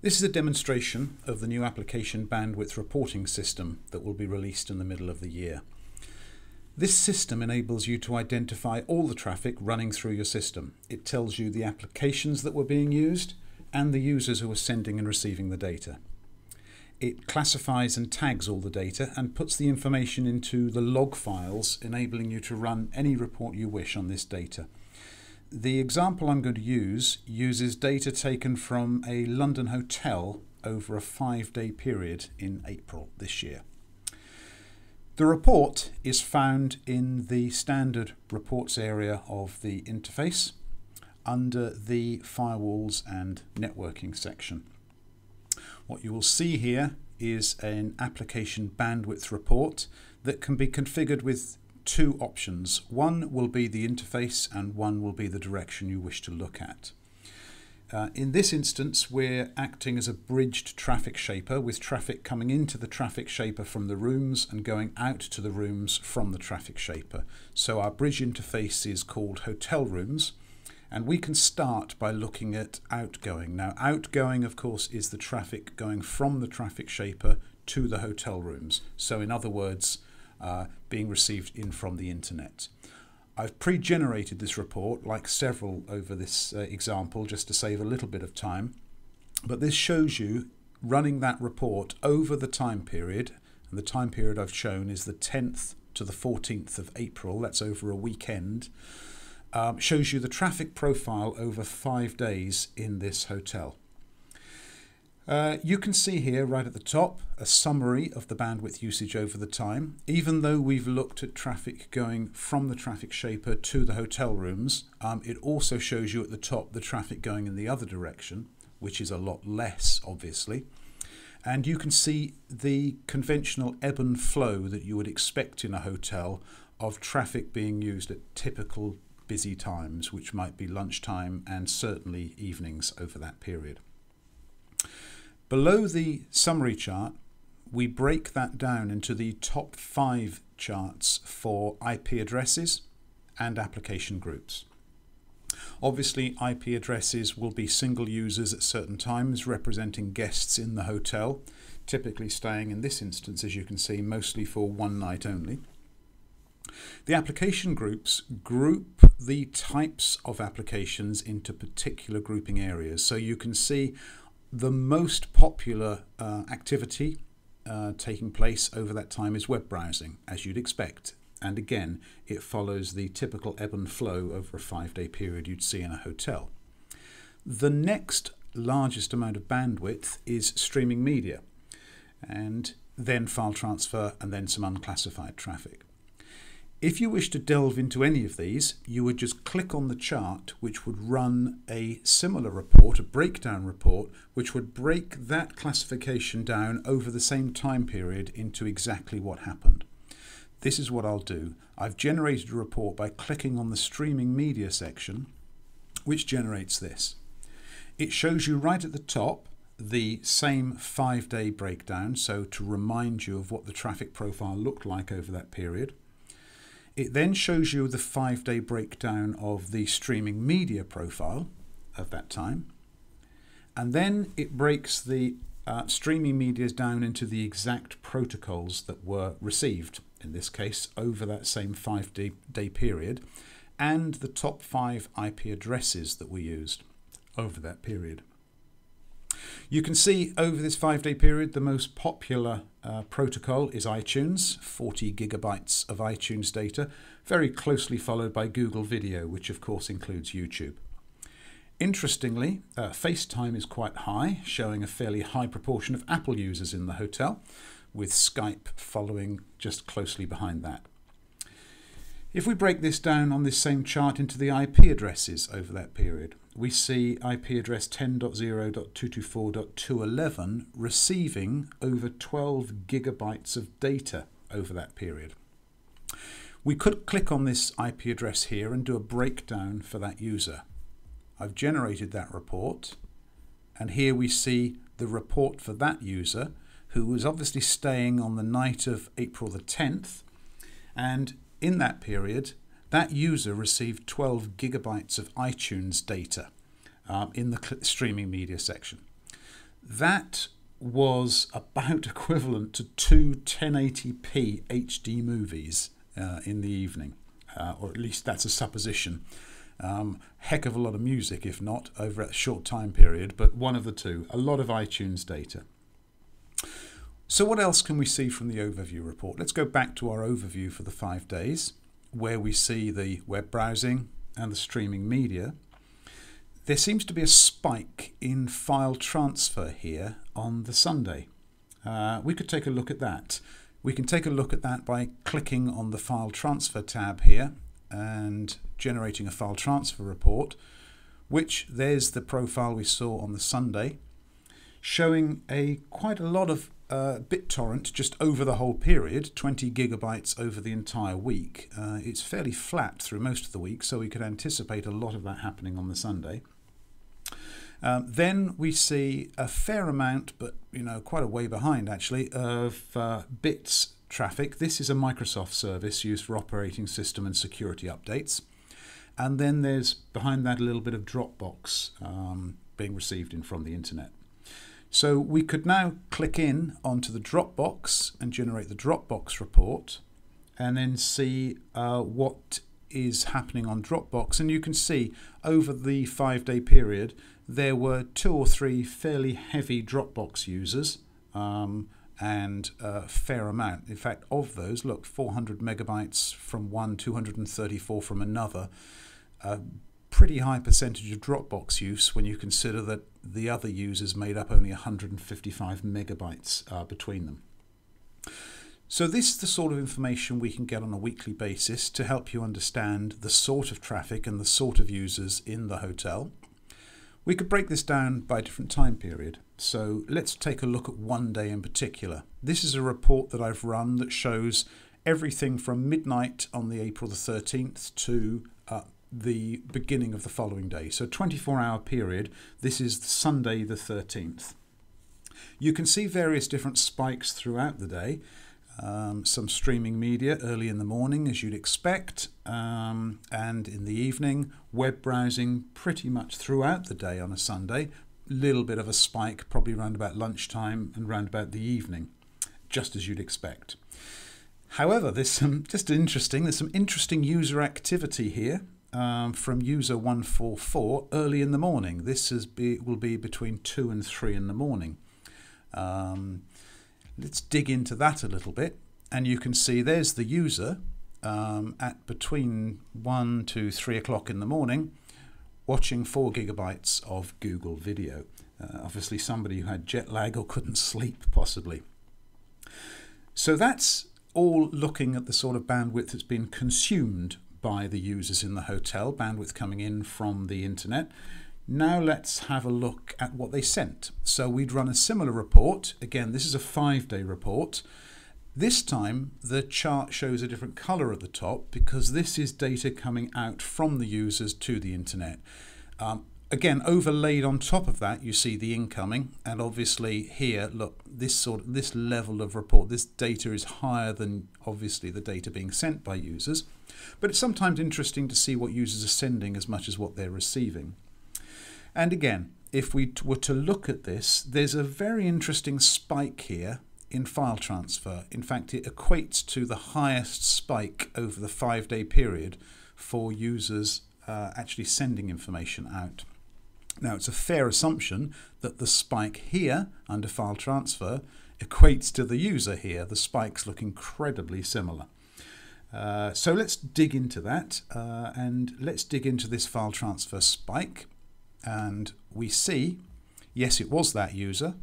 This is a demonstration of the new application bandwidth reporting system that will be released in the middle of the year. This system enables you to identify all the traffic running through your system. It tells you the applications that were being used and the users who are sending and receiving the data. It classifies and tags all the data and puts the information into the log files, enabling you to run any report you wish on this data. The example I'm going to use uses data taken from a London hotel over a 5-day period in April this year. The report is found in the standard reports area of the interface under the firewalls and networking section. What you will see here is an application bandwidth report that can be configured with two options. One will be the interface and one will be the direction you wish to look at. In this instance, we're acting as a bridged traffic shaper, with traffic coming into the traffic shaper from the rooms and going out to the rooms from the traffic shaper. So our bridge interface is called hotel rooms, and we can start by looking at outgoing. Now, outgoing, of course, is the traffic going from the traffic shaper to the hotel rooms. So in other words, being received in from the internet. I've pre-generated this report, like several over this example, just to save a little bit of time. But this shows you running that report over the time period, and the time period I've shown is the 10th to the 14th of April. That's over a weekend. Shows you the traffic profile over 5 days in this hotel. You can see here right at the top a summary of the bandwidth usage over the time. Even though we've looked at traffic going from the traffic shaper to the hotel rooms, it also shows you at the top the traffic going in the other direction, which is a lot less, obviously. And you can see the conventional ebb and flow that you would expect in a hotel of traffic being used at typical busy times, which might be lunchtime and certainly evenings over that period. Below the summary chart, we break that down into the top 5 charts for IP addresses and application groups. Obviously, IP addresses will be single users at certain times, representing guests in the hotel, typically staying, in this instance, as you can see, mostly for one night only. The application groups group the types of applications into particular grouping areas. So you can see the most popular activity taking place over that time is web browsing, as you'd expect. And again, it follows the typical ebb and flow over a 5-day period you'd see in a hotel. The next largest amount of bandwidth is streaming media, and then file transfer, and then some unclassified traffic. If you wish to delve into any of these, you would just click on the chart, which would run a similar report, a breakdown report, which would break that classification down over the same time period into exactly what happened. This is what I'll do. I've generated a report by clicking on the streaming media section, which generates this. It shows you right at the top the same 5-day breakdown, so to remind you of what the traffic profile looked like over that period. It then shows you the 5-day breakdown of the streaming media profile of that time. And then it breaks the streaming medias down into the exact protocols that were received, in this case, over that same 5-day period, and the top 5 IP addresses that were used over that period. You can see over this 5-day period, the most popular protocol is iTunes, 40 gigabytes of iTunes data, very closely followed by Google Video, which of course includes YouTube. Interestingly, FaceTime is quite high, showing a fairly high proportion of Apple users in the hotel, with Skype following just closely behind that. If we break this down on this same chart into the IP addresses over that period, we see IP address 10.0.224.211 receiving over 12 gigabytes of data over that period. We could click on this IP address here and do a breakdown for that user. I've generated that report, and here we see the report for that user, who was obviously staying on the night of April the 10th, and in that period, that user received 12 gigabytes of iTunes data in the streaming media section. That was about equivalent to two 1080p HD movies in the evening, or at least that's a supposition. Heck of a lot of music, if not, over a short time period, but one of the two. A lot of iTunes data. So what else can we see from the overview report? Let's go back to our overview for the 5 days, where we see the web browsing and the streaming media. There seems to be a spike in file transfer here on the Sunday. We could take a look at that. We can take a look at that by clicking on the file transfer tab here and generating a file transfer report, which there's the profile we saw on the Sunday, showing quite a lot of BitTorrent just over the whole period, 20 gigabytes over the entire week. It's fairly flat through most of the week, so we could anticipate a lot of that happening on the Sunday. Then we see a fair amount, but quite a way behind actually, of bits traffic. This is a Microsoft service used for operating system and security updates. And then there's behind that a little bit of Dropbox being received in from the internet. So we could now click in onto the Dropbox and generate the Dropbox report and then see what is happening on Dropbox. And you can see over the 5-day period there were 2 or 3 fairly heavy Dropbox users and a fair amount. In fact, of those, look, 400 megabytes from one, 234 from another. Pretty high percentage of Dropbox use when you consider that the other users made up only 155 megabytes between them. So this is the sort of information we can get on a weekly basis to help you understand the sort of traffic and the sort of users in the hotel. We could break this down by a different time period. So let's take a look at one day in particular. This is a report that I've run that shows everything from midnight on the April the 13th to the beginning of the following day. So 24-hour period. This is Sunday the 13th. You can see various different spikes throughout the day. Some streaming media early in the morning, as you'd expect, and in the evening, web browsing pretty much throughout the day on a Sunday. Little bit of a spike probably around about lunchtime and round about the evening, just as you'd expect. However, there's some interesting user activity here. From user 144 early in the morning. This will be between 2 and 3 in the morning. Let's dig into that a little bit, and you can see there's the user at between 1 to 3 o'clock in the morning watching 4 gigabytes of Google video. Obviously somebody who had jet lag or couldn't sleep possibly. So that's all looking at the sort of bandwidth that's been consumed by the users in the hotel, bandwidth coming in from the internet. Now let's have a look at what they sent. So we'd run a similar report. Again, this is a 5-day report. This time the chart shows a different color at the top because this is data coming out from the users to the internet. Again, overlaid on top of that, you see the incoming, and obviously here, look, this level of report, this data is higher than obviously the data being sent by users. But it's sometimes interesting to see what users are sending as much as what they're receiving. And again, if we were to look at this, there's a very interesting spike here in file transfer. In fact, it equates to the highest spike over the 5-day period for users actually sending information out. Now, it's a fair assumption that the spike here under file transfer equates to the user here. The spikes look incredibly similar. So let's dig into that and let's dig into this file transfer spike, and we see, yes, it was that user.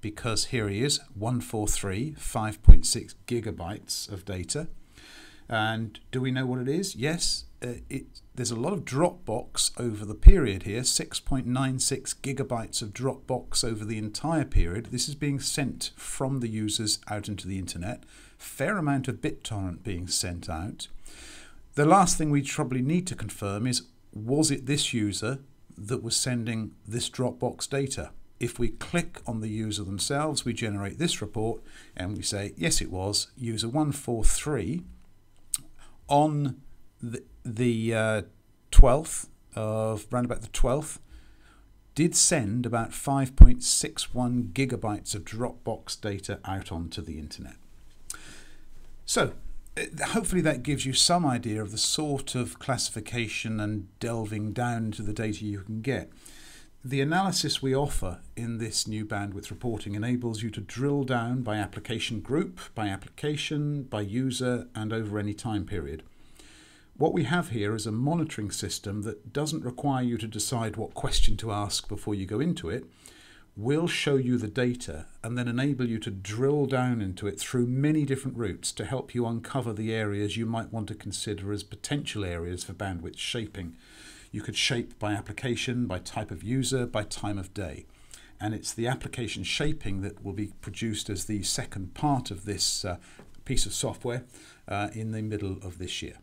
Because here he is, 143, 5.6 gigabytes of data. And do we know what it is? Yes, there's a lot of Dropbox over the period here, 6.96 gigabytes of Dropbox over the entire period. This is being sent from the users out into the internet. Fair amount of BitTorrent being sent out. The last thing we probably need to confirm is, was it this user that was sending this Dropbox data? If we click on the user themselves, we generate this report and we say, yes, it was user 143 on the 12th of, round about the 12th, did send about 5.61 gigabytes of Dropbox data out onto the internet. So hopefully that gives you some idea of the sort of classification and delving down into the data you can get. The analysis we offer in this new bandwidth reporting enables you to drill down by application group, by application, by user, and over any time period. What we have here is a monitoring system that doesn't require you to decide what question to ask before you go into it. We'll show you the data and then enable you to drill down into it through many different routes to help you uncover the areas you might want to consider as potential areas for bandwidth shaping. You could shape by application, by type of user, by time of day. And it's the application shaping that will be produced as the second part of this piece of software in the middle of this year.